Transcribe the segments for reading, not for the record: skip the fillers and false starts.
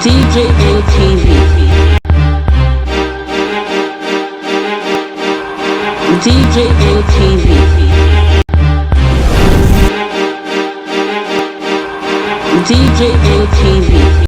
DJ NTV. DJ NTV. DJ NTV.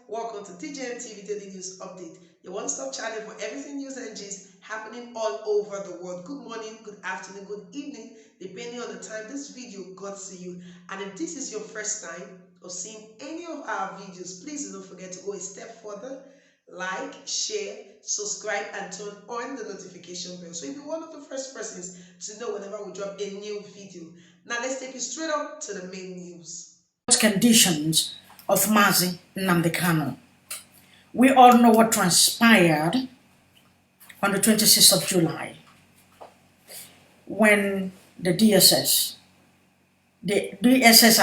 Welcome to TJMTV Daily News Update, your one-stop channel for everything news and gist happening all over the world. Good morning, good afternoon, good evening, depending on the time this video got to you. And if this is your first time of seeing any of our videos, please don't forget to go a step further, like, share, subscribe, and turn on the notification bell so you'll be one of the first persons to know whenever we drop a new video. Now let's take you straight up to the main news. Conditions of Nnamdi Kanu. We all know what transpired on the 26th of July when the DSS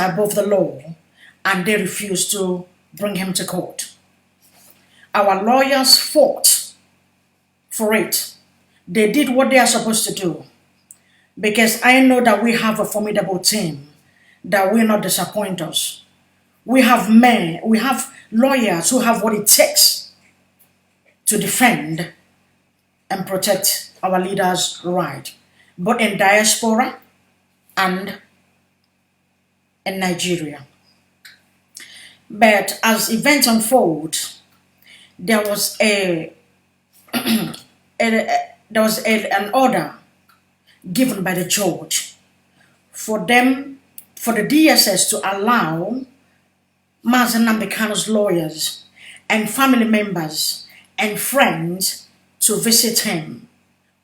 are above the law and they refused to bring him to court. Our lawyers fought for it. They did what they are supposed to do, because I know that we have a formidable team that will not disappoint us. We have lawyers who have what it takes to defend and protect our leaders' right, both in diaspora and in Nigeria. But as events unfold, there was an order given by the judge for the DSS to allow Nnamdi Kanu's lawyers and family members and friends to visit him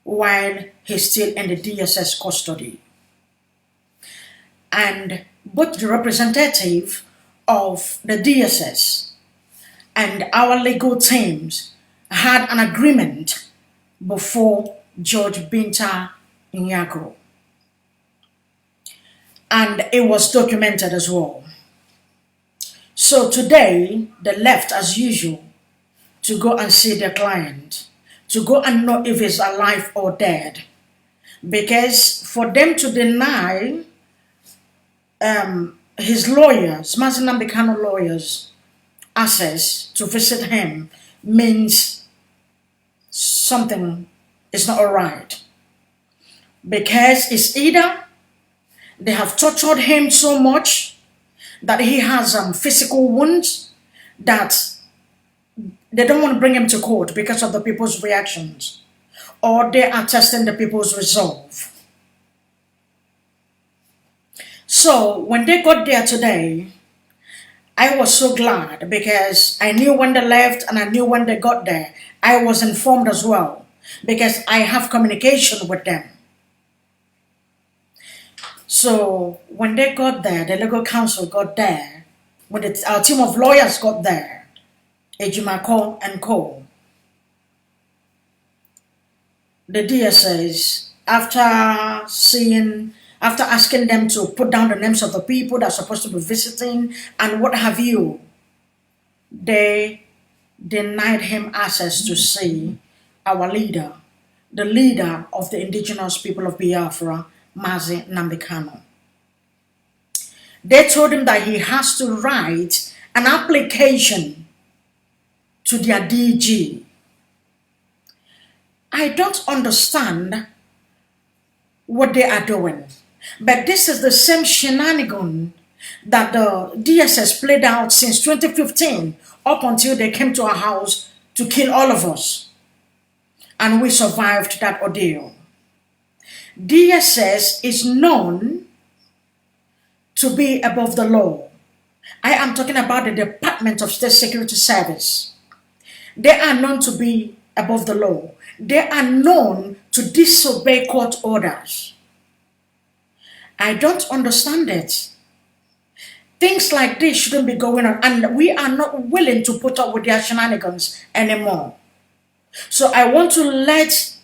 while he's still in the DSS custody. And both the representative of the DSS and our legal teams had an agreement before Judge Binta Nyagro. And it was documented as well. So today, they left as usual to go and see their client, to go and know if he's alive or dead. Because for them to deny his lawyers, Nnamdi Kanu lawyers, access to visit him means something is not all right. Because it's either they have tortured him so much that he has physical wounds that they don't want to bring him to court because of the people's reactions, or they are testing the people's resolve. So when they got there today, I was so glad, because I knew when they left and I knew when they got there. I was informed as well, because I have communication with them. So when they got there, the legal counsel got there, when our team of lawyers got there, Ejimako and Co. The DSS, after asking them to put down the names of the people that are supposed to be visiting and what have you, they denied him access to see our leader, the leader of the indigenous people of Biafra, Nnamdi Kanu. They told him that he has to write an application to their DG. I don't understand what they are doing, but this is the same shenanigan that the DSS played out since 2015 up until they came to our house to kill all of us, and we survived that ordeal. DSS is known to be above the law. I am talking about the Department of State Security Service. They are known to be above the law. They are known to disobey court orders. I don't understand it. Things like this shouldn't be going on, and we are not willing to put up with their shenanigans anymore. So I want to let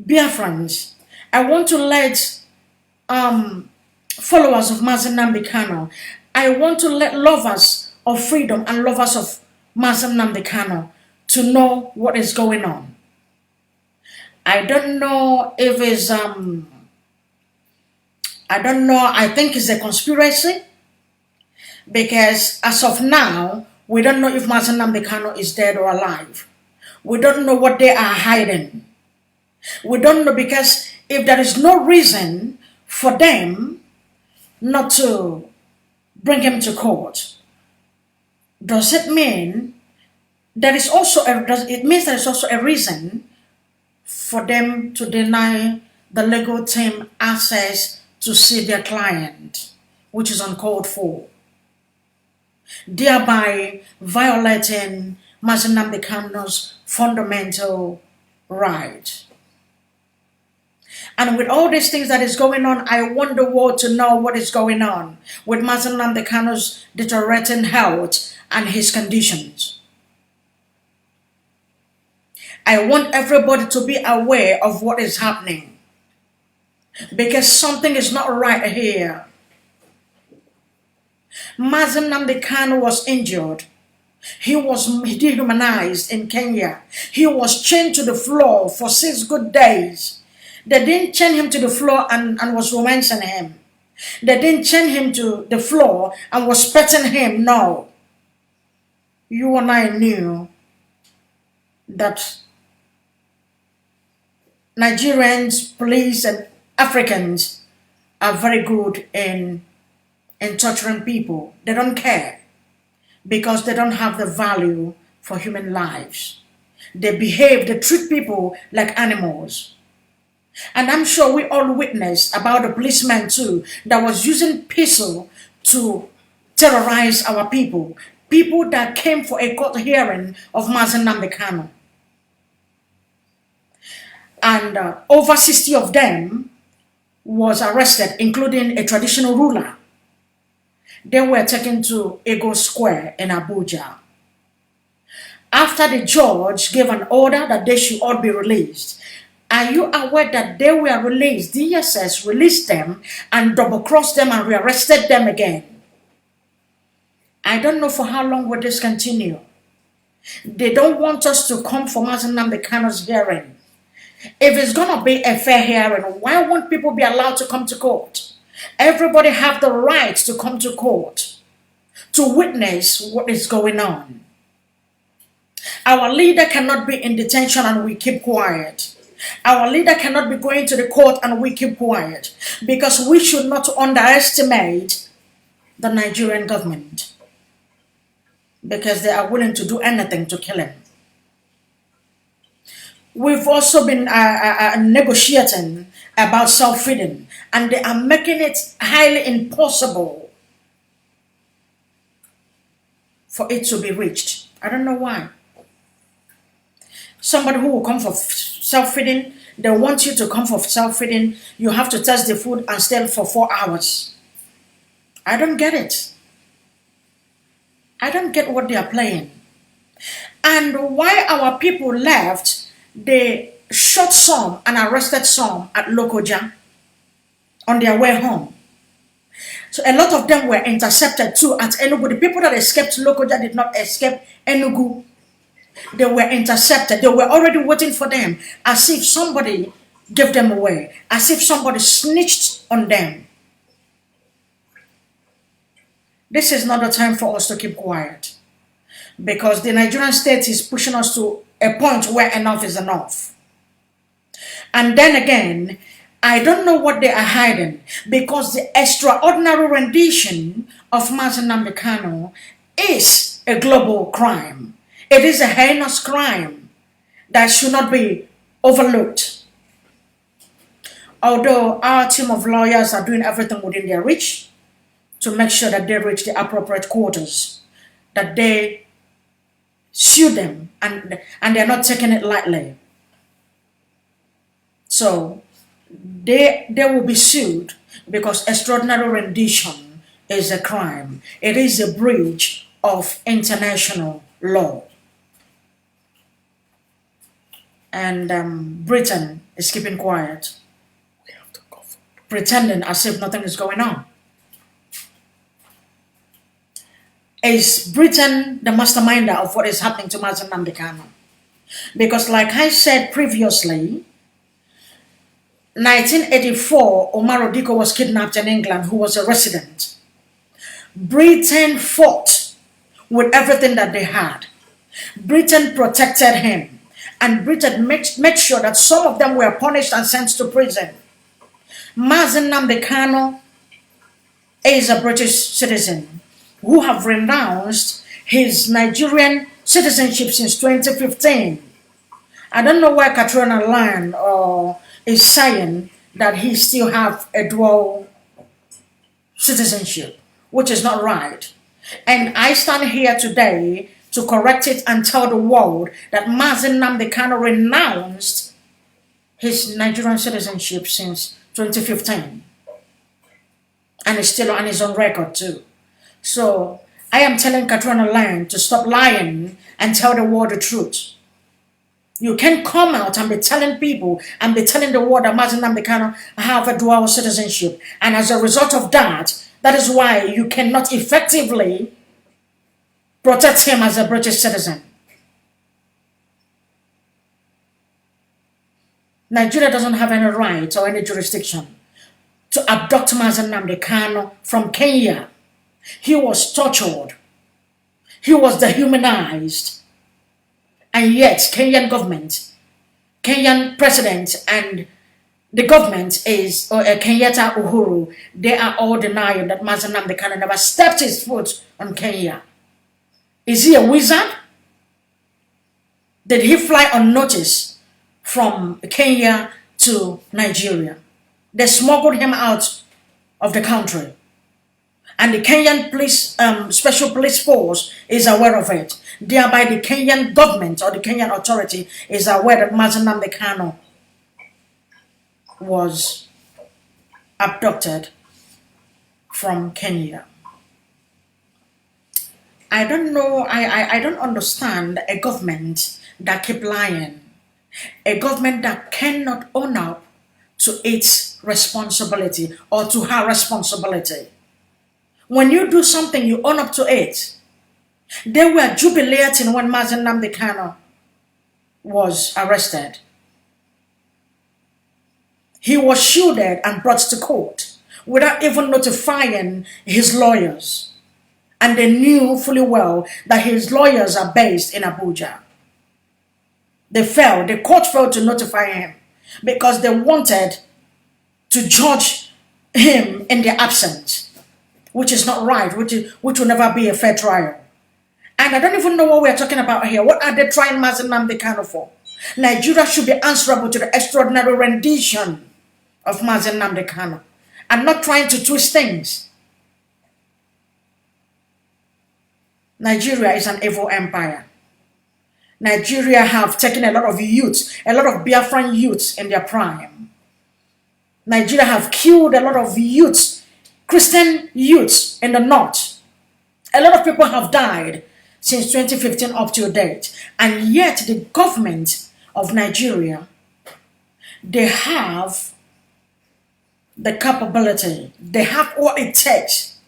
Biafrans, I want to let followers of Nnamdi Kanu, I want to let lovers of freedom and lovers of Nnamdi Kanu to know what is going on. I don't know if it's I don't know, I think it's a conspiracy, because as of now, we don't know if Nnamdi Kanu is dead or alive. We don't know what they are hiding. We don't know, because if there is no reason for them not to bring him to court, does it mean there is also it means there is also a reason for them to deny the legal team access to see their client, which is uncalled for, thereby violating Nnamdi Kanu's fundamental right. And with all these things that is going on, I want the world to know what is going on with Nnamdi Kanu's deteriorating health and his conditions. I want everybody to be aware of what is happening, because something is not right here. Nnamdi Kanu was injured. He was dehumanized in Kenya. He was chained to the floor for 6 good days. They didn't chain him to the floor and was romancing him. They didn't chain him to the floor and was petting him. No. You and I knew that Nigerians, police, and Africans are very good in torturing people. They don't care, because they don't have the value for human lives. They treat people like animals. And I'm sure we all witnessed about the policeman too that was using pistol to terrorize our people. People that came for a court hearing of Nnamdi Kanu. And over 60 of them was arrested, including a traditional ruler. They were taken to Ego Square in Abuja. After the judge gave an order that they should all be released, are you aware that they were released? DSS released them and double-crossed them and rearrested them again. I don't know for how long will this continue. They don't want us to come for Nnamdi Kanu's hearing. If it's going to be a fair hearing, why won't people be allowed to come to court? Everybody have the right to come to court to witness what is going on. Our leader cannot be in detention and we keep quiet. Our leader cannot be going to the court and we keep quiet, because we should not underestimate the Nigerian government, because they are willing to do anything to kill him. We've also been negotiating about self-feeding, and they are making it highly impossible for it to be reached. I don't know why. Somebody who will come for self-feeding, they want you to come for self-feeding, you have to test the food and stay for 4 hours. I don't get it. I don't get what they are playing. And why our people left, they shot some and arrested some at Lokoja on their way home. So a lot of them were intercepted too at Enugu. The people that escaped Lokoja did not escape Enugu. They were intercepted. They were already waiting for them, as if somebody gave them away, as if somebody snitched on them. This is not the time for us to keep quiet, because the Nigerian state is pushing us to a point where enough is enough. And then again, I don't know what they are hiding, because the extraordinary rendition of Nnamdi Kanu is a global crime. It is a heinous crime that should not be overlooked. Although our team of lawyers are doing everything within their reach to make sure that they reach the appropriate quarters, that they sue them, and they're not taking it lightly. So they will be sued, because extraordinary rendition is a crime. It is a breach of international law. And Britain is keeping quiet, pretending as if nothing is going on. Is Britain the masterminder of what is happening to Nnamdi Kanu? Because like I said previously, 1984, Omar Odiko was kidnapped in England, who was a resident. Britain fought with everything that they had. Britain protected him. And Britain made sure that some of them were punished and sent to prison. Nnamdi Kanu is a British citizen who have renounced his Nigerian citizenship since 2015. I don't know why Katrina Land is saying that he still have a dual citizenship, which is not right. And I stand here today to correct it and tell the world that Nnamdi Kanu renounced his Nigerian citizenship since 2015. And it's still on his own record too. So I am telling Katrina Land to stop lying and tell the world the truth. You can come out and be telling people and be telling the world that Nnamdi Kanu have a dual citizenship. And as a result of that, that is why you cannot effectively protect him as a British citizen. Nigeria doesn't have any right or any jurisdiction to abduct Nnamdi Kanu from Kenya. He was tortured. He was dehumanized. And yet, Kenyan government, Kenyan president and the government is Kenyatta Uhuru, they are all denying that Nnamdi Kanu never stepped his foot on Kenya. Is he a wizard? Did he fly unnoticed from Kenya to Nigeria? They smuggled him out of the country. And the Kenyan police, special police force is aware of it. Thereby the Kenyan government or the Kenyan authority is aware that Nnamdi Kanu was abducted from Kenya. I don't know, I don't understand a government that keep lying. A government that cannot own up to its responsibility or to her responsibility. When you do something, you own up to it. They were jubilating when Nnamdi Kanu was arrested. He was shielded and brought to court without even notifying his lawyers. And they knew fully well that his lawyers are based in Abuja. The court failed to notify him because they wanted to judge him in their absence, which is not right, which will never be a fair trial. And I don't even know what we're talking about here. What are they trying Nnamdi Kanu for? Nigeria should be answerable to the extraordinary rendition of Nnamdi Kanu and not trying to twist things. Nigeria is an evil empire. Nigeria have taken a lot of youths, a lot of Biafran youths in their prime. Nigeria have killed a lot of youths, Christian youths in the north. A lot of people have died since 2015 up to date. And yet the government of Nigeria, they have the capability, they have what it takes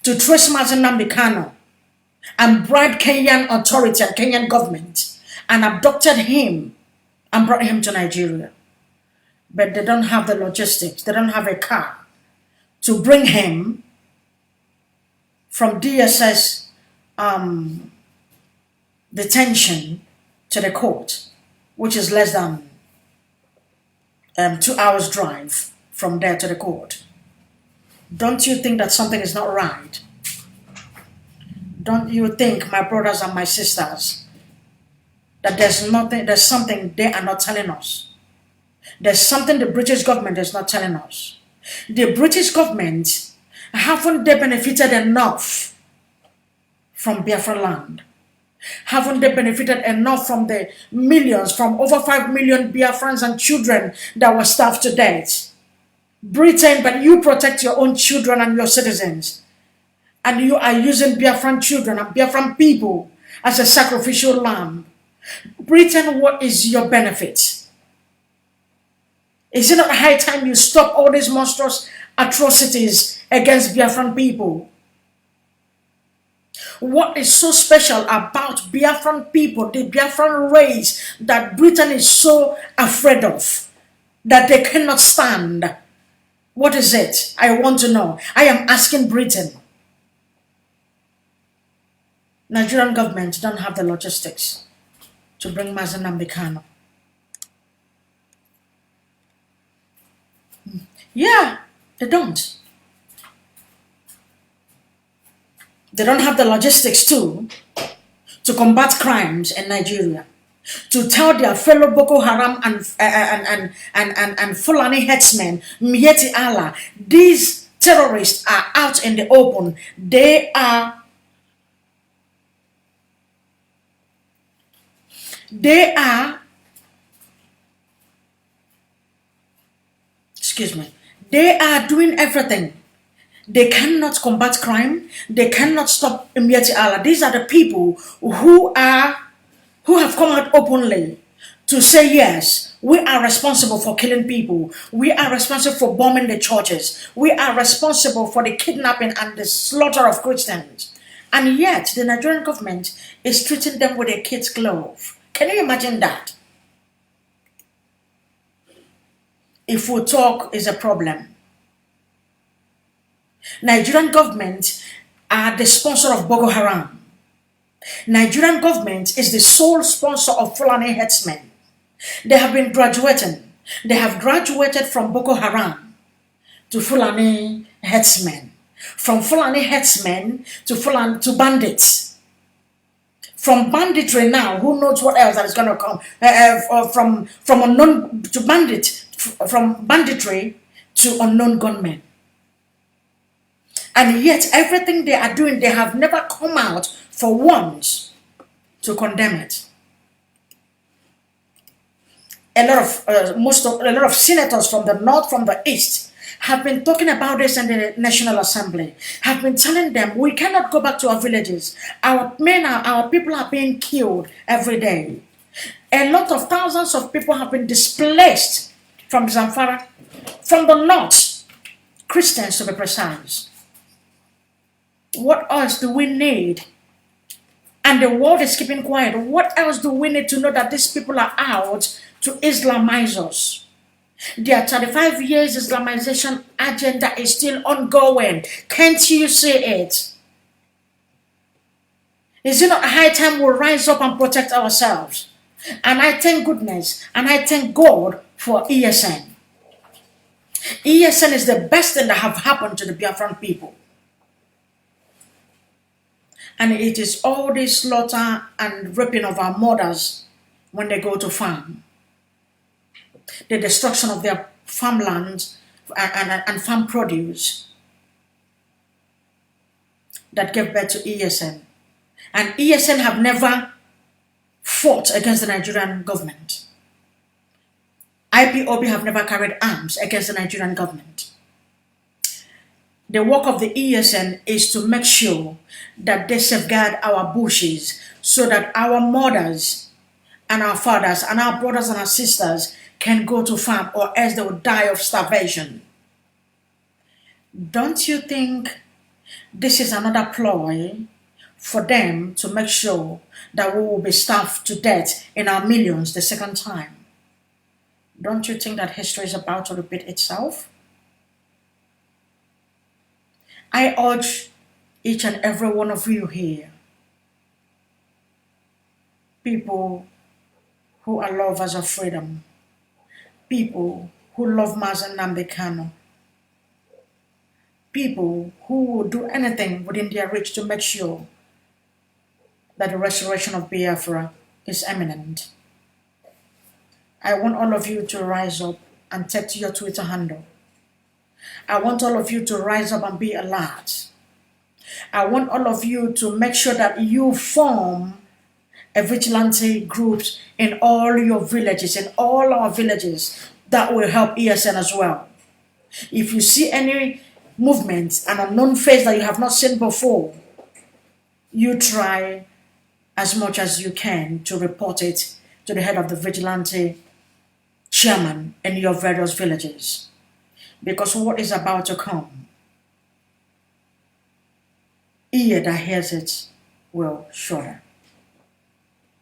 to trace Nnamdi Kanu and bribe Kenyan authority and Kenyan government and abducted him and brought him to Nigeria. But they don't have the logistics, they don't have a car to bring him from DSS detention to the court, which is less than 2 hours drive from there to the court. Don't you think that something is not right? Don't you think, my brothers and my sisters, that there's something they are not telling us? There's something the British government is not telling us. The British government, haven't they benefited enough from Biafra land? Haven't they benefited enough from the millions, from over 5 million Biafrans and children that were starved to death? Britain, but you protect your own children and your citizens. And you are using Biafran children and Biafran people as a sacrificial lamb. Britain, what is your benefit? Is it not high time you stop all these monstrous atrocities against Biafran people? What is so special about Biafran people, the Biafran race, that Britain is so afraid of, that they cannot stand? What is it? I want to know. I am asking Britain. Nigerian government don't have the logistics to bring Nnamdi Kanu. Yeah, they don't. They don't have the logistics to combat crimes in Nigeria, to tell their fellow Boko Haram and Fulani headsmen, Mieti Allah, these terrorists are out in the open. They are they are doing everything. They cannot combat crime. They cannot stop Mieti Allah. These are the people who have come out openly to say, yes, we are responsible for killing people. We are responsible for bombing the churches. We are responsible for the kidnapping and the slaughter of Christians. And yet, the Nigerian government is treating them with a kid's glove. Can you imagine that? If we talk is a problem. Nigerian government are the sponsor of Boko Haram. Nigerian government is the sole sponsor of Fulani headsmen. They have been graduating. They have graduated from Boko Haram to Fulani headsmen. From Fulani headsmen to bandits. From banditry now, who knows what else that is going to come? From unknown to from banditry to unknown gunmen. And yet, everything they are doing, they have never come out for once to condemn it. A lot of senators from the north, from the east, have been talking about this in the National Assembly. Have been telling them we cannot go back to our villages. Our people are being killed every day. A lot of thousands of people have been displaced from Zamfara, from the north, Christians to be precise. What else do we need? And the world is keeping quiet. What else do we need to know that these people are out to Islamize us? Their 35 years Islamization agenda is still ongoing. Can't you see it? Is it not high time we rise up and protect ourselves? And I thank goodness and I thank God for ESN. ESN is the best thing that have happened to the Biafran people. And it is all this slaughter and raping of our mothers when they go to farm. The destruction of their farmlands and farm produce that gave birth to ESN. And ESN have never fought against the Nigerian government. IPOB have never carried arms against the Nigerian government. The work of the ESN is to make sure that they safeguard our bushes so that our mothers and our fathers and our brothers and our sisters can go to farm, or else they will die of starvation. Don't you think this is another ploy for them to make sure that we will be starved to death in our millions the second time? Don't you think that history is about to repeat itself? I urge each and every one of you here, people who are lovers of freedom, people who love Nnamdi Kanu, people who will do anything within their reach to make sure that the restoration of Biafra is imminent. I want all of you to rise up and take to your Twitter handle. I want all of you to rise up and be alert. I want all of you to make sure that you form a vigilante groups in all your villages, in all our villages, that will help ESN as well. If you see any movement, an unknown face that you have not seen before, you try as much as you can to report it to the head of the vigilante chairman in your various villages. Because what is about to come, ear that hears it will shorter.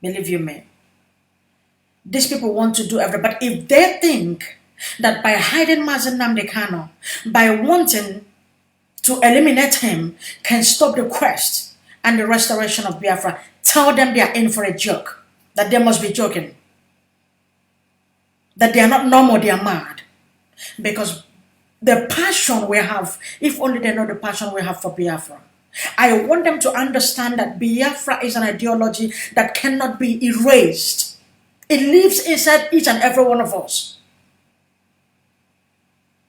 Believe you me. These people want to do everything, but if they think that by hiding Nnamdi Kanu, by wanting to eliminate him, can stop the quest and the restoration of Biafra, tell them they are in for a joke, that they must be joking, that they are not normal, they are mad. Because the passion we have, if only they know the passion we have for Biafra, I want them to understand that Biafra is an ideology that cannot be erased. It lives inside each and every one of us.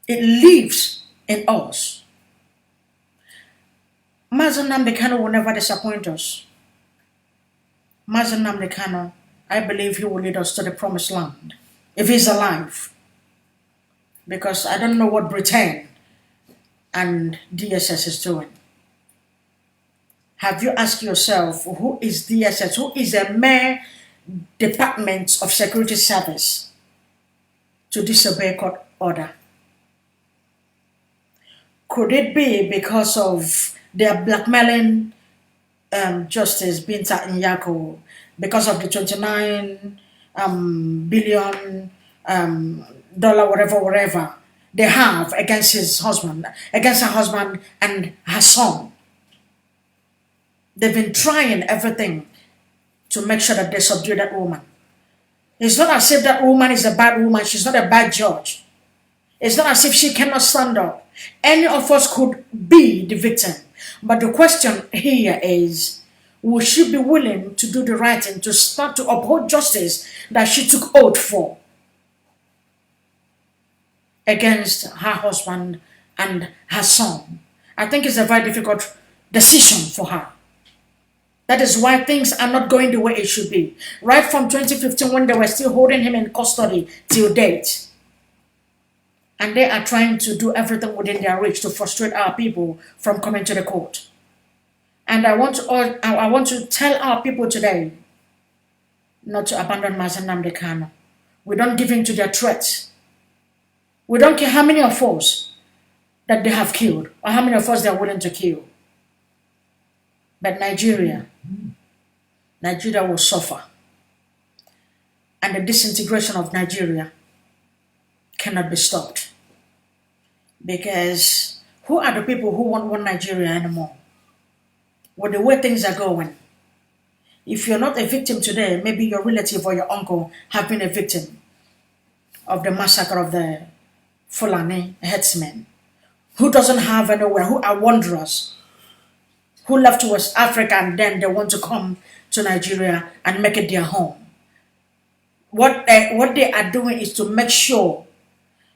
It lives in us. Nnamdi Kanu will never disappoint us. Nnamdi Kanu, I believe he will lead us to the promised land, if he's alive. Because I don't know what Britain and DSS is doing. Have you asked yourself, who is DSS? Who is a mere Department of Security Service to disobey court order? Could it be because of their blackmailing Justice Binta Nyako, because of the 29 billion dollar whatever they have against her husband and her son? They've been trying everything to make sure that they subdue that woman. It's not as if that woman is a bad woman. She's not a bad judge. It's not as if she cannot stand up. Any of us could be the victim. But the question here is, will she be willing to do the right thing, to start to uphold justice that she took oath for against her husband and her son? I think it's a very difficult decision for her. That is why things are not going the way it should be. Right from 2015, when they were still holding him in custody till date. And they are trying to do everything within their reach to frustrate our people from coming to the court. And I want to tell our people today not to abandon Nnamdi Kanu. We don't give in to their threats. We don't care how many of us that they have killed or how many of us they are willing to kill. But Nigeria will suffer. And the disintegration of Nigeria cannot be stopped. Because who are the people who want one Nigeria anymore? With the way things are going. If you're not a victim today, maybe your relative or your uncle have been a victim of the massacre of the Fulani headsmen, who doesn't have anywhere, who are wanderers, who left West Africa and then they want to come to Nigeria and make it their home. What they are doing is to make sure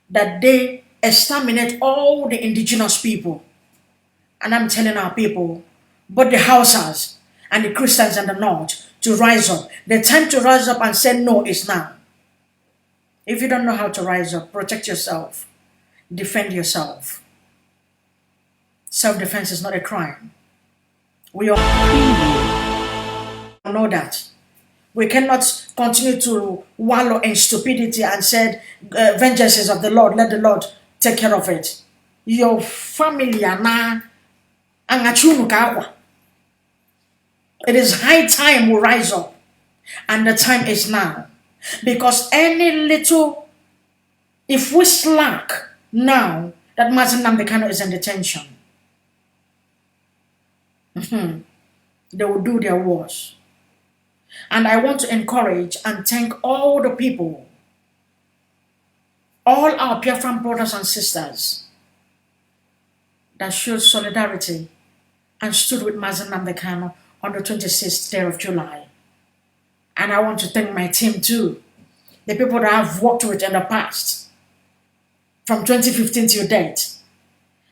that they exterminate all the indigenous people. And I'm telling our people, both the Hausas and the Christians in the north, to rise up. The time to rise up and say no is now. If you don't know how to rise up, protect yourself. Defend yourself. Self-defense is not a crime. We all know that. We cannot continue to wallow in stupidity and say, vengeance is of the Lord, let the Lord take care of it. Your family are now. It is high time we rise up. And the time is now. Because if we slack now that Nnamdi Kanu is in detention, they will do their worst. And I want to encourage and thank all the people, all our Biafran brothers and sisters that showed solidarity and stood with Nnamdi Kanu on the 26th day of July. And I want to thank my team too, the people that I've worked with in the past, from 2015 to date.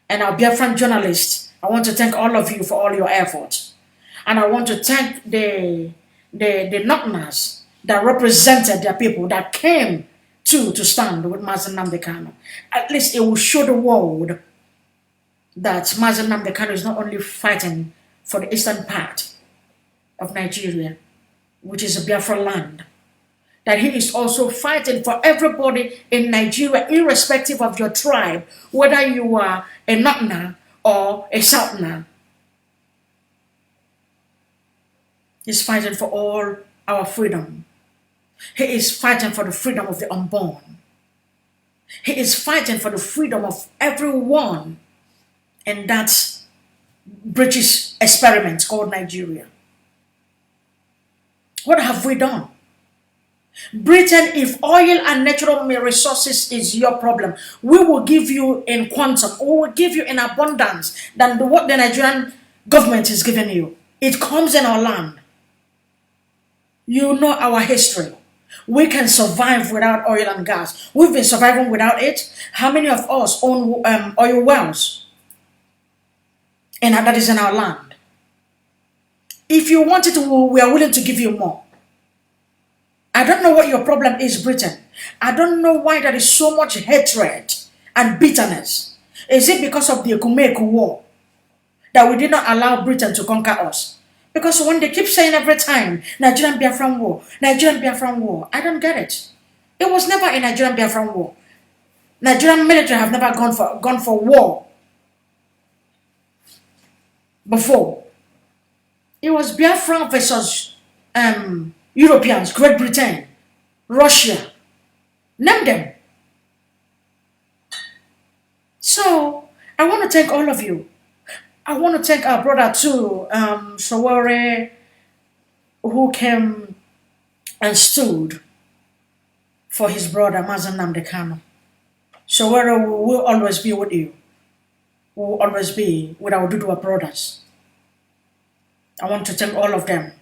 And our Biafran journalists, I want to thank all of you for all your efforts. And I want to thank the Northerners that represented their people, that came to stand with Nnamdi Kanu. At least it will show the world that Nnamdi Kanu is not only fighting for the eastern part of Nigeria, which is a Biafra land, that he is also fighting for everybody in Nigeria, irrespective of your tribe, whether you are a Northerner or a Southerner. He's fighting for all our freedom. He is fighting for the freedom of the unborn. He is fighting for the freedom of everyone in that British experiment called Nigeria. What have we done? Britain, if oil and natural resources is your problem, we will give you in quantum, we will give you in abundance than what the Nigerian government is giving you. It comes in our land. You know our history. We can survive without oil and gas. We've been surviving without it. How many of us own oil wells? And that is in our land. If you want it, we are willing to give you more. I don't know what your problem is, Britain. I don't know why there is so much hatred and bitterness. Is it because of the Ekumeku war that we did not allow Britain to conquer us? Because when they keep saying every time, Nigerian Biafran war, Nigerian Biafran war, I don't get it. It was never a Nigerian Biafran war. Nigerian military have never gone for war before. It was Biafran versus Europeans, Great Britain, Russia. Name them. So, I want to thank all of you. I want to thank our brother too, Sowore, who came and stood for his brother, Nnamdi Kanu. Sowore will always be with you. We will always be with our Dudua brothers. I want to thank all of them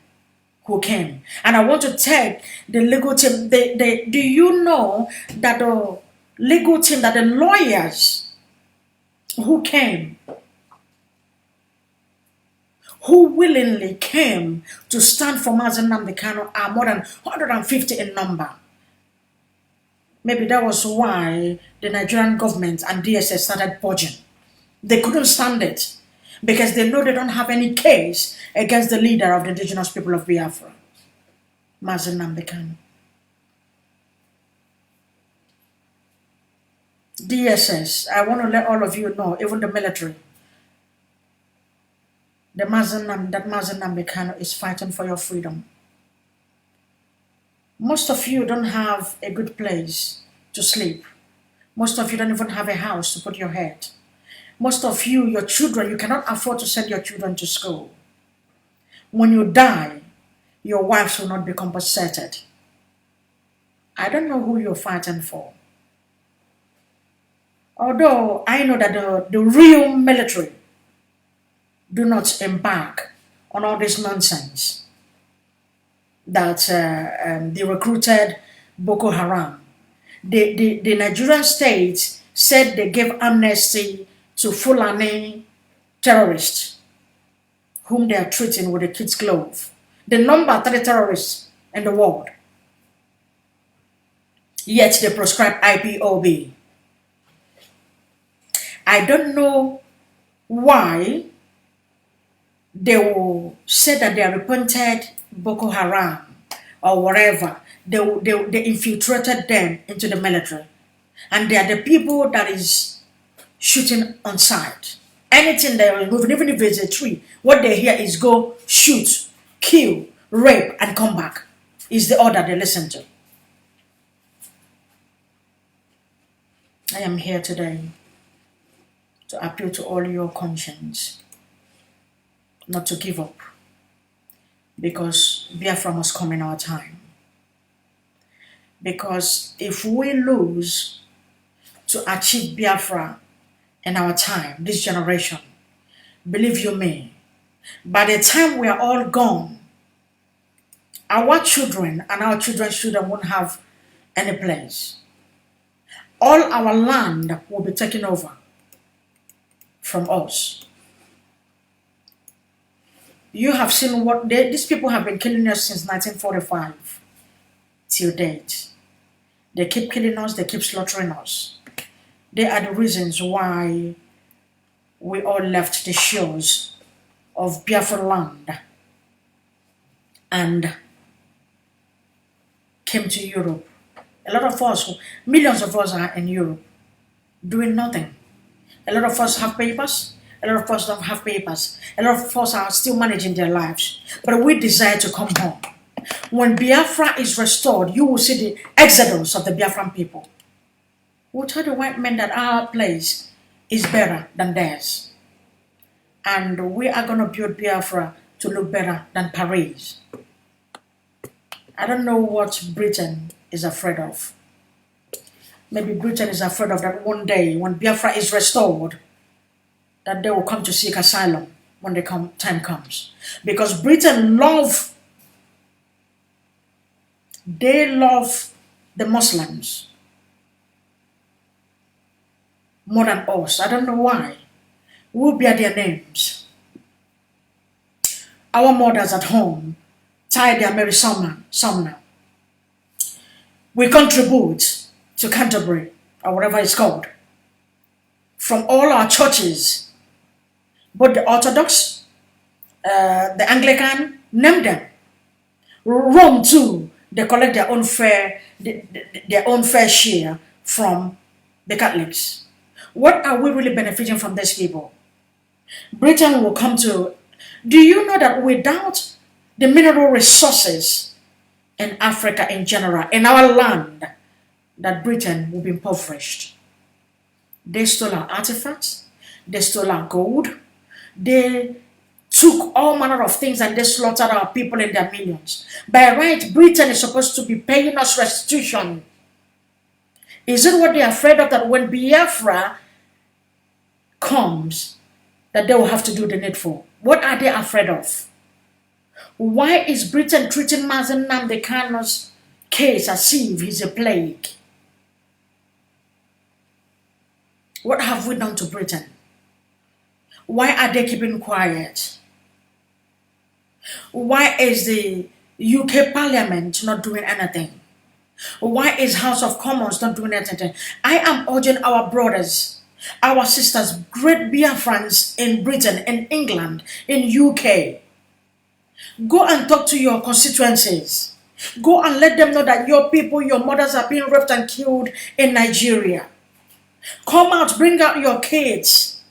who came. And I want to thank the legal team. Do you know that the legal team, that the lawyers who came, who willingly came to stand for Nnamdi Kanu are more than 150 in number. Maybe that was why the Nigerian government and DSS started budging. They couldn't stand it because they know they don't have any case against the leader of the indigenous people of Biafra, Nnamdi Kanu. DSS, I want to let all of you know, even the military, that Nnamdi Kanu is fighting for your freedom. Most of you don't have a good place to sleep. Most of you don't even have a house to put your head. Most of you, your children, you cannot afford to send your children to school. When you die, your wives will not be compensated. I don't know who you're fighting for. Although I know that the real military do not embark on all this nonsense that they recruited Boko Haram. The Nigerian state said they gave amnesty to Fulani terrorists whom they are treating with a kid's glove. The number 3 terrorists in the world. Yet they prescribe IPOB. I don't know why they will say that they are repented Boko Haram or whatever. They infiltrated them into the military. And they are the people that is shooting on sight. Anything they are removing, even if it's a tree, what they hear is go shoot, kill, rape, and come back. Is the order they listen to. I am here today to appeal to all your conscience not to give up, because Biafra must come in our time. Because if we lose to achieve Biafra in our time, this generation, believe you me, by the time we are all gone, our children and our children's children won't have any place. All our land will be taken over from us. You have seen what these people have been killing us since 1945 till date. They keep killing us, they keep slaughtering us. They are the reasons why we all left the shores of Biafra land and came to Europe. A lot of us, millions of us are in Europe doing nothing. A lot of us have papers, A lot of us don't have papers. A lot of us are still managing their lives. But we desire to come home. When Biafra is restored, you will see the exodus of the Biafran people. We'll tell the white men that our place is better than theirs. And we are going to build Biafra to look better than Paris. I don't know what Britain is afraid of. Maybe Britain is afraid of that one day when Biafra is restored, that they will come to seek asylum when the time comes. Because Britain love the Muslims more than us. I don't know why. We'll bear their names. Our mothers at home tie their Mary Sumner. We contribute to Canterbury, or whatever it's called, from all our churches, both the Orthodox, the Anglican, name them. Rome too, they collect their own fair share from the Catholics. What are we really benefiting from these people? Britain will come to. Do you know that without the mineral resources in Africa in general, in our land, that Britain will be impoverished? They stole our artifacts, they stole our gold, they took all manner of things and they slaughtered our people in their millions. By right, Britain is supposed to be paying us restitution. Is it what they're afraid of, that when Biafra comes, that they will have to do the needful? What are they afraid of? Why is Britain treating Nnamdi Kanu's case as if he's a plague? What have we done to Britain? Why are they keeping quiet? Why is the UK Parliament not doing anything? Why is House of Commons not doing anything? I am urging our brothers, our sisters, great Biafrans in Britain, in England, in UK. Go and talk to your constituencies. Go and let them know that your people, your mothers are being raped and killed in Nigeria. Come out, bring out your kids.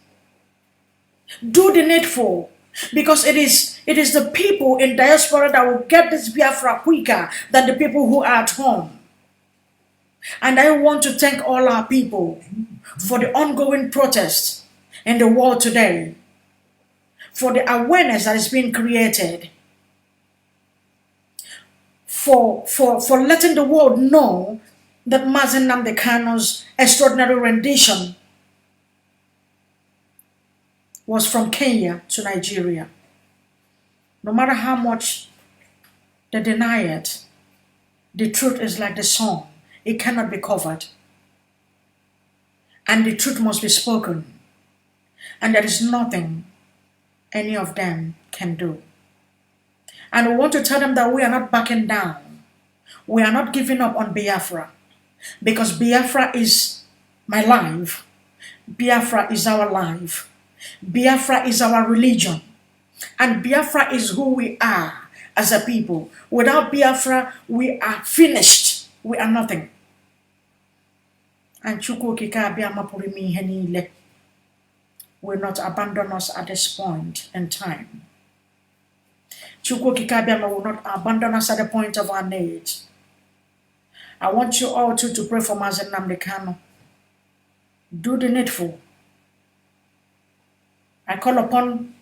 Do the needful. Because it is the people in diaspora that will get this Biafra quicker than the people who are at home. And I want to thank all our people for the ongoing protest in the world today, for the awareness that is being created, for letting the world know that Nnamdi Kanu's extraordinary rendition was from Kenya to Nigeria. No matter how much they deny it, the truth is like the song. It cannot be covered. And the truth must be spoken. And there is nothing any of them can do. And we want to tell them that we are not backing down. We are not giving up on Biafra. Because Biafra is my life. Biafra is our life. Biafra is our religion. And Biafra is who we are as a people. Without Biafra, we are finished. We are nothing. And Chukwu Kikabia Mapurimi Henile will not abandon us at this point in time. Chukwu Kikabia will not abandon us at the point of our need. I want you all to pray for Nnamdi Kanu. Do the needful. I call upon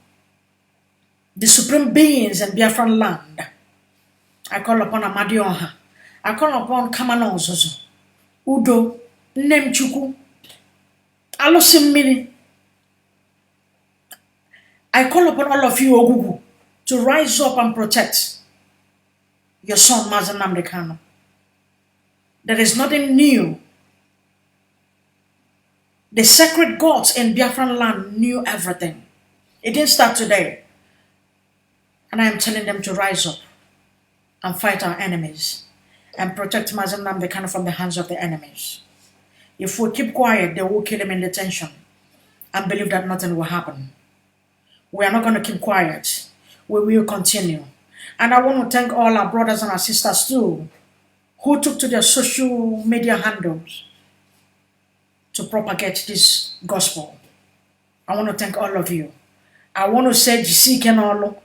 the supreme beings in Biafran land. I call upon Amadioha. I call upon Kamanozozo, Udo, Nemchuku, Alosimini. I call upon all of you, Ogugu, to rise up and protect your son, Nnamdi Kanu. There is nothing new. The sacred gods in Biafran land knew everything. It didn't start today. And I am telling them to rise up and fight our enemies and protect Nnamdi Kanu from the hands of the enemies. If we keep quiet, they will kill him in detention and believe that nothing will happen. We are not going to keep quiet. We will continue. And I want to thank all our brothers and our sisters too, who took to their social media handles to propagate this gospel. I want to thank all of you. I want to say Jisi Kenolo.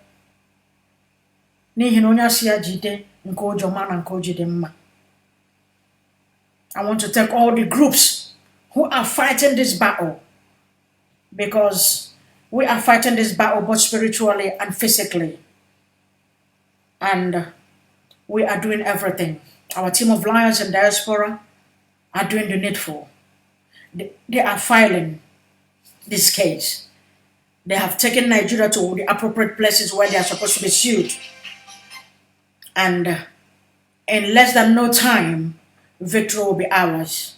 Ni hinonya siya jide nkojo mana nkoji de mma. I want to thank all the groups who are fighting this battle, because we are fighting this battle both spiritually and physically. And we are doing everything. Our team of lions in diaspora are doing the needful. They are filing this case. They have taken Nigeria to the appropriate places where they are supposed to be sued. And in less than no time, victory will be ours.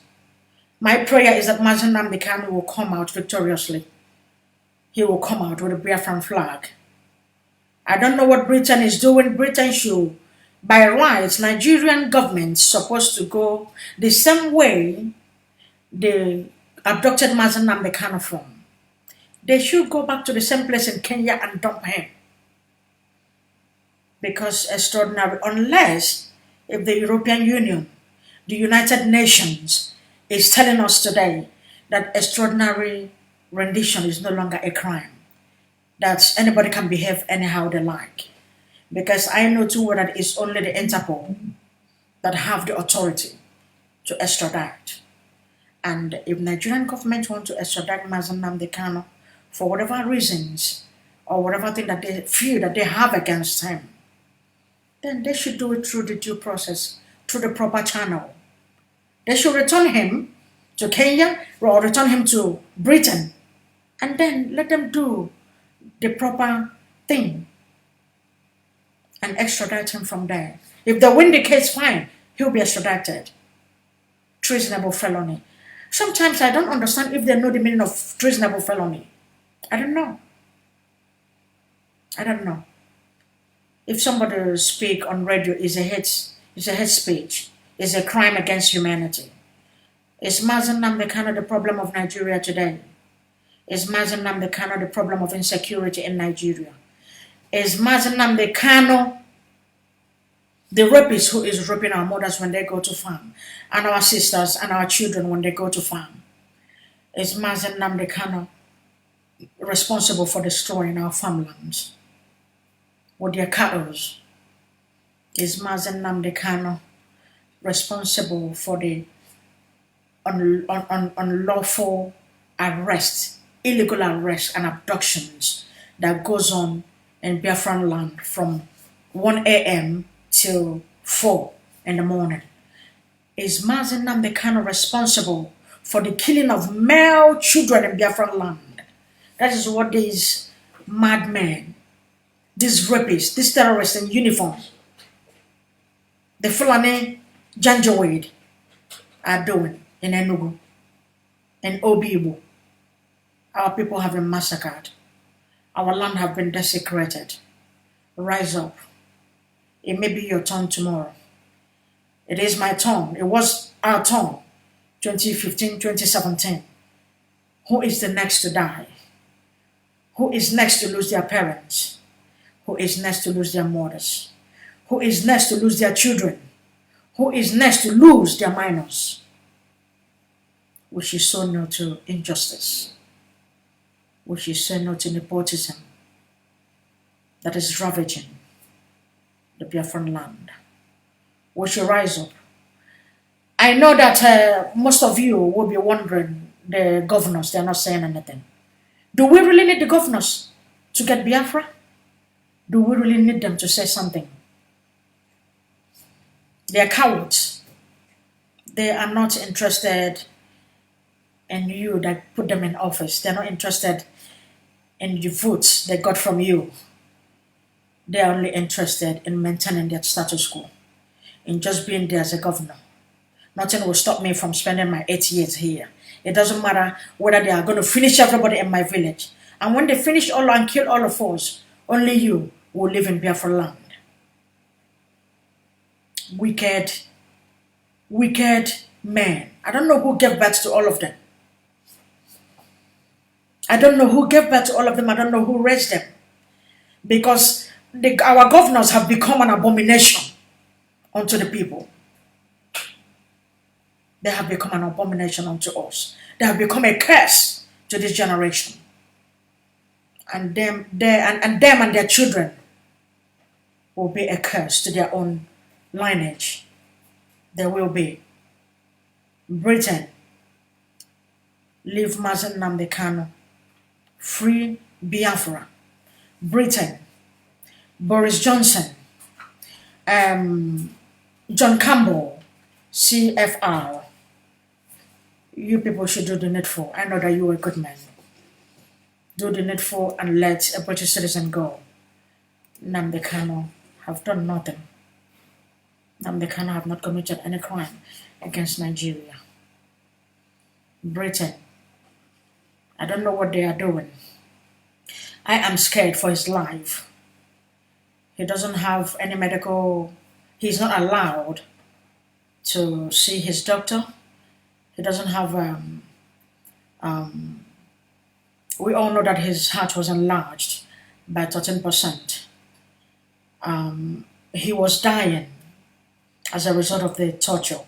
My prayer is that Nnamdi Kanu will come out victoriously. He will come out with a Biafran flag. I don't know what Britain is doing. Britain should, by rights, Nigerian government supposed to go the same way they abducted Nnamdi Kanu from. They should go back to the same place in Kenya and dump him. Because extraordinary, unless if the European Union, the United Nations is telling us today that extraordinary rendition is no longer a crime, that anybody can behave anyhow they like. Because I know too well that it's only the Interpol that have the authority to extradite. And if Nigerian government want to extradite Nnamdi Kanu for whatever reasons or whatever thing that they feel that they have against him, then they should do it through the due process, through the proper channel. They should return him to Kenya or return him to Britain, and then let them do the proper thing and extradite him from there. If they win the case, fine, he'll be extradited. Treasonable felony. Sometimes I don't understand if they know the meaning of treasonable felony. I don't know. If somebody speak on radio is a hate speech, is a crime against humanity. Is Nnamdi Kanu the problem of Nigeria today? Is Nnamdi Kanu the problem of insecurity in Nigeria? Is Nnamdi Kanu the rapist who is raping our mothers when they go to farm, and our sisters and our children when they go to farm? Is Nnamdi Kanu responsible for destroying our farmlands with their cattle? Is Nnamdi Kanu responsible for the unlawful arrest, illegal arrests and abductions that goes on in Biafran land from 1 a.m. till 4 in the morning? Is Nnamdi Kanu responsible for the killing of male children in Biafran land? That is what these madmen, these rapists, these terrorists in uniform, the Fulani Janjaweed are doing in Enugu, in Obibo. Our people have been massacred. Our land have been desecrated. Rise up. It may be your turn tomorrow. It is my turn. It was our turn. 2015, 2017. Who is the next to die? Who is next to lose their parents? Who is next to lose their mothers? Who is next to lose their children? Who is next to lose their minors? We should say no to injustice. We should say no to nepotism that is ravaging the Biafran land. We should rise up. I know that most of you will be wondering, the governors, they're not saying anything. Do we really need the governors to get Biafra? Do we really need them to say something? They are cowards. They are not interested in you that put them in office. They're not interested in the votes they got from you. They are only interested in maintaining their status quo, in just being there as a governor. Nothing will stop me from spending my 8 years here. It doesn't matter whether they are going to finish everybody in my village. And when they finish all and kill all of us, only you will live in Biafra land. Wicked men. I don't know who gave birth to all of them. I don't know who gave birth to all of them. I don't know who raised them. Because our governors have become an abomination unto the people. They have become an abomination unto us. They have become a curse to this generation. and them and their children will be a curse to their own lineage. There will be. Britain, leave Mazen Nnamdi Kanu. Free Biafra. Britain, Boris Johnson, John Campbell, CFR. You people should do the needful. I know that you are a good man. Do the needful and let a British citizen go. Nnamdi Kanu have done nothing. Nnamdi Kanu have not committed any crime against Nigeria. Britain, I don't know what they are doing. I am scared for his life. He doesn't have any medical, he's not allowed to see his doctor. He doesn't have, we all know that his heart was enlarged by 13%. He was dying as a result of the torture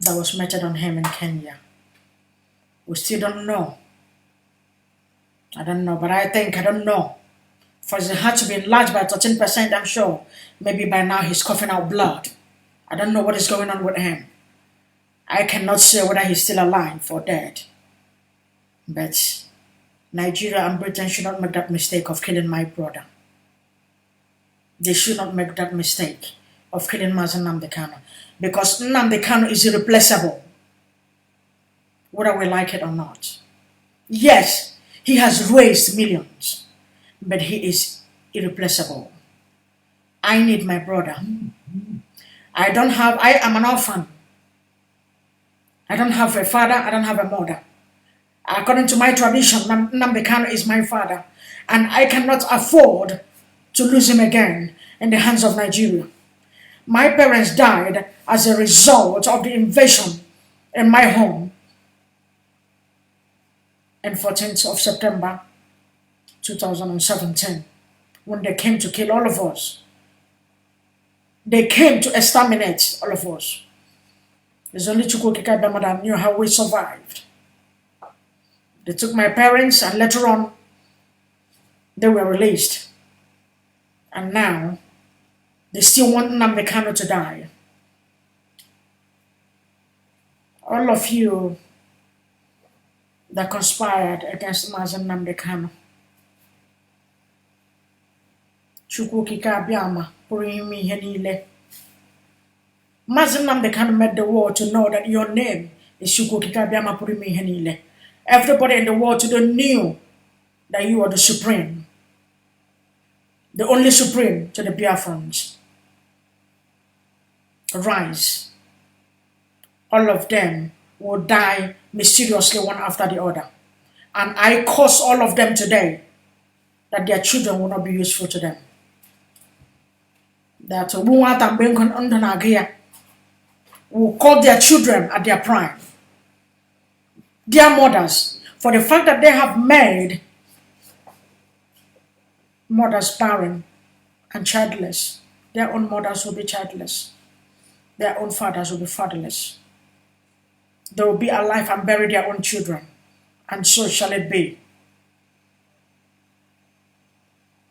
that was meted on him in Kenya. We still don't know. I don't know, but I don't know. For his heart to be enlarged by 13%, I'm sure maybe by now he's coughing out blood. I don't know what is going on with him. I cannot say whether he's still alive or dead. But Nigeria and Britain should not make that mistake of killing my brother. They should not make that mistake of killing Mazen Nnamdi Kanu, because Nnamdi Kanu is irreplaceable, whether we like it or not. Yes, he has raised millions, but he is irreplaceable. I need my brother. I am an orphan. I don't have a father, I don't have a mother. According to my tradition, Nnamdi Kanu is my father, and I cannot afford to lose him again in the hands of Nigeria. My parents died as a result of the invasion in my home on 14th of September 2017, when they came to kill all of us. They came to exterminate all of us. There's only Chukwukika Bema that knew how we survived. They took my parents, and later on, they were released. And now, they still want Nnamdi Kanu to die. All of you that conspired against Mazen Nnamdi Kanu, Chukwukika Biama, Purimi Henile. Mazen Nnamdi Kanu made the world to know that your name is Chukwukika Biama Purimi Henile. Everybody in the world today knew that you are the supreme, the only supreme to the Biafrans. Rise. All of them will die mysteriously one after the other. And I curse all of them today that their children will not be useful to them. That will call their children at their prime. Their mothers, for the fact that they have made mothers barren and childless, their own mothers will be childless. Their own fathers will be fatherless. They will be alive and bury their own children. And so shall it be.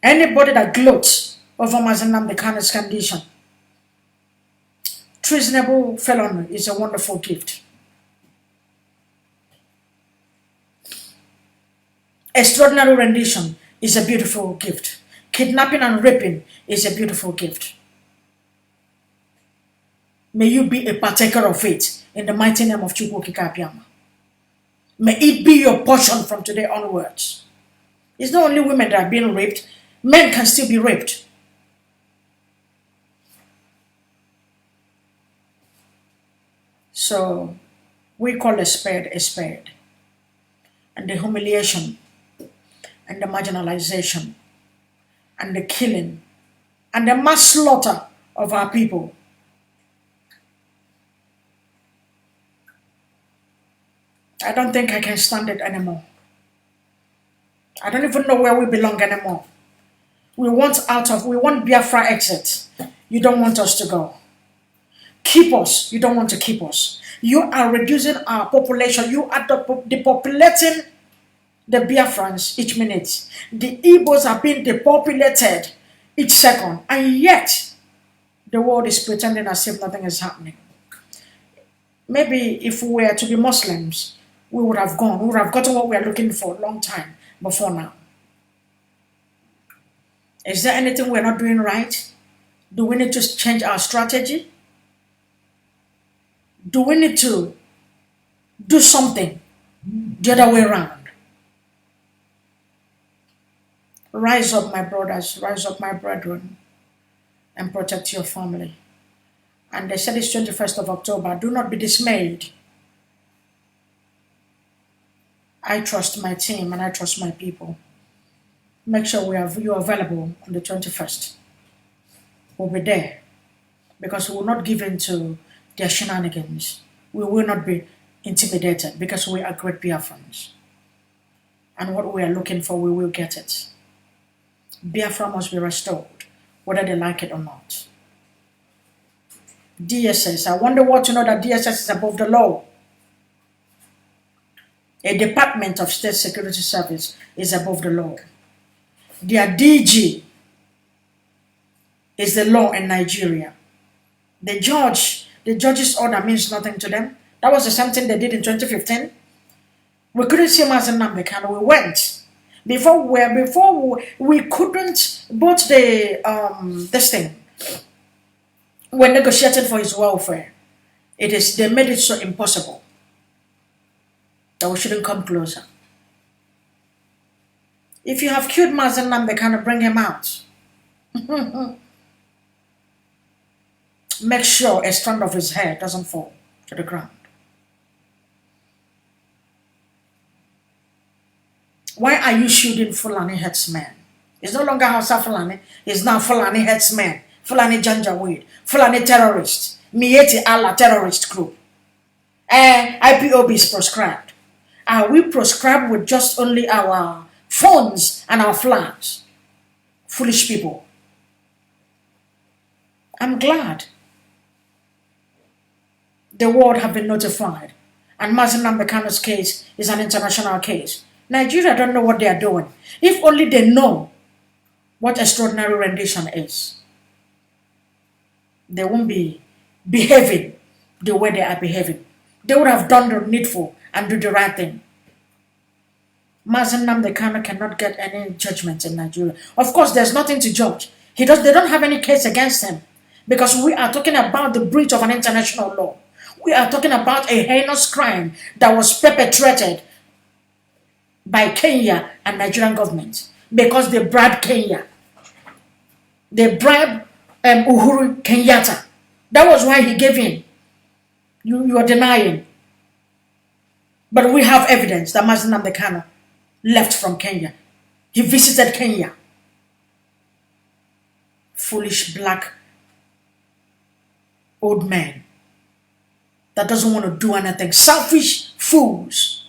Anybody that gloats over Mazen Nnamdi Kanu's condition, treasonable felony is a wonderful gift. Extraordinary rendition is a beautiful gift. Kidnapping and raping is a beautiful gift. May you be a partaker of it in the mighty name of Chukwukika Biama. May it be your portion from today onwards. It's not only women that are being raped, men can still be raped. So we call a spade, and the humiliation and the marginalization and the killing and the mass slaughter of our people. I don't think I can stand it anymore. I don't even know where we belong anymore. We want Biafra exit. You don't want us to go. Keep us. You don't want to keep us. You are reducing our population. You are depopulating the Biafrans each minute. The Igbos are being depopulated each second. And yet, the world is pretending as if nothing is happening. Maybe if we were to be Muslims, we would have gone. We would have gotten what we are looking for a long time before now. Is there anything we're not doing right? Do we need to change our strategy? Do we need to do something the other way around? Rise up, my brothers, rise up, my brethren, and protect your family. And they said it's 21st of October. Do not be dismayed. I trust my team and I trust my people. Make sure we have you available on the 21st. We'll be there because we will not give in to their shenanigans. We will not be intimidated because we are great Biafrans. And what we are looking for, we will get it. Biafra must be restored, whether they like it or not. DSS, I wonder what to know that DSS is above the law. A Department of State Security Service is above the law. Their DG is the law in Nigeria. The judge's order means nothing to them. That was the same thing they did in 2015. We couldn't see him as a Nnamdi, and we went. Before we couldn't, both this thing, were negotiated for his welfare. They made it so impossible that we shouldn't come closer. If you have killed Mazen Nnamdi, bring him out. Make sure a strand of his hair doesn't fall to the ground. Why are you shooting Fulani headsmen? It's no longer Hausa Fulani, it's now Fulani headsmen, Fulani Janjaweed, Fulani terrorist, Mieti Allah terrorist group. IPOB is proscribed. Are we proscribed with just only our phones and our flags? Foolish people. I'm glad the world have been notified. And Mazen Nnamdi case is an international case. Nigeria don't know what they are doing. If only they know what extraordinary rendition is, they won't be behaving the way they are behaving. They would have done the needful and do the right thing. Mazen Nnamdi cannot get any judgment in Nigeria. Of course, there's nothing to judge. They don't have any case against him because we are talking about the breach of an international law. We are talking about a heinous crime that was perpetrated by Kenya and Nigerian government because they bribed Kenya. They bribed Uhuru Kenyatta. That was why he gave in. You are denying. But we have evidence that Mazen Nnamdi left from Kenya. He visited Kenya. Foolish black old man that doesn't want to do anything. Selfish fools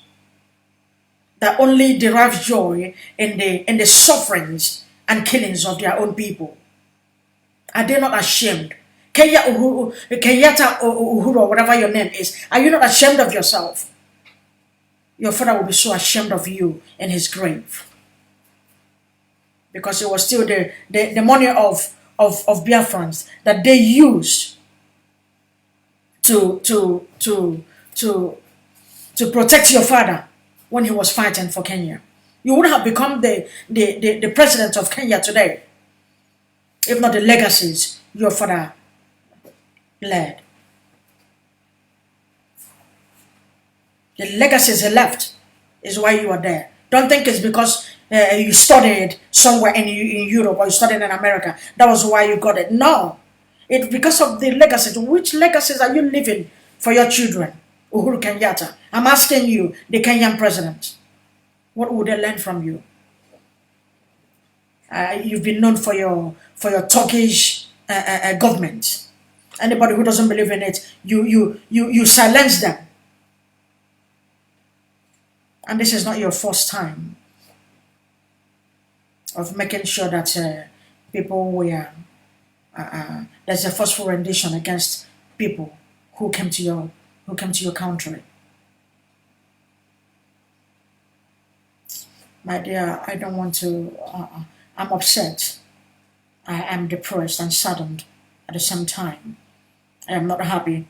that only derive joy in the sufferings and killings of their own people. Are they not ashamed? Kenyatta Uhuru, or whatever your name is, are you not ashamed of yourself? Your father will be so ashamed of you in his grave. Because it was still the money of Biafrans that they used to protect your father when he was fighting for Kenya. You would have become the president of Kenya today, if not the legacies your father led. The legacies he left is why you are there. Don't think it's because you studied somewhere in Europe or you studied in America. That was why you got it. No. It's because of the legacies. Which legacies are you leaving for your children? Uhuru Kenyatta. I'm asking you, the Kenyan president. What would they learn from you? You've been known for your Turkish government. Anybody who doesn't believe in it, you silence them. And this is not your first time of making sure that people were there's a forceful rendition against people who came to your country. My dear, I don't want to, I'm upset. I am depressed and saddened at the same time. I am not happy.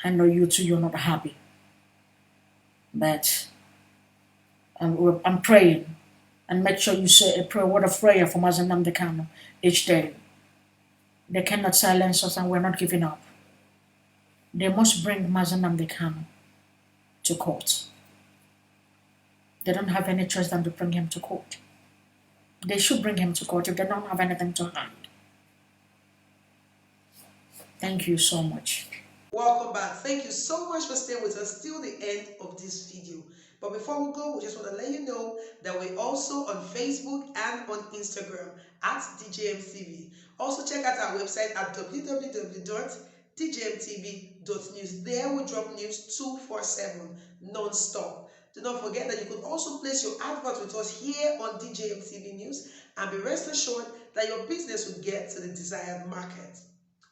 I know you too, you're not happy. But I'm praying. And make sure you say a prayer, word of prayer for Nnamdi Kanu each day. They cannot silence us and we're not giving up. They must bring Nnamdi Kanu to court. They don't have any choice than to bring him to court. They should bring him to court if they don't have anything to hand. Thank you so much. Welcome back. Thank you so much for staying with us till the end of this video. But before we go, we just want to let you know that we're also on Facebook and on Instagram at DJMTV. Also check out our website at www.djmtv.news. There we drop news 247 non-stop. Do not forget that you could also place your advert with us here on DJMTV News and be rest assured that your business will get to the desired market.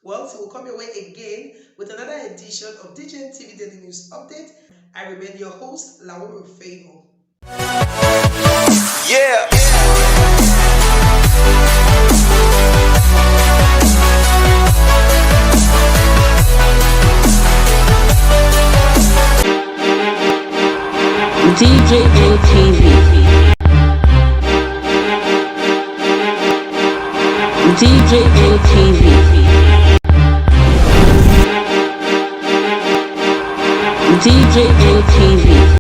Well, so we'll come your way again with another edition of DJMTV Daily News Update. I remain your host, Laura Favor. Yeah. DJATV. DJATV. DJATV.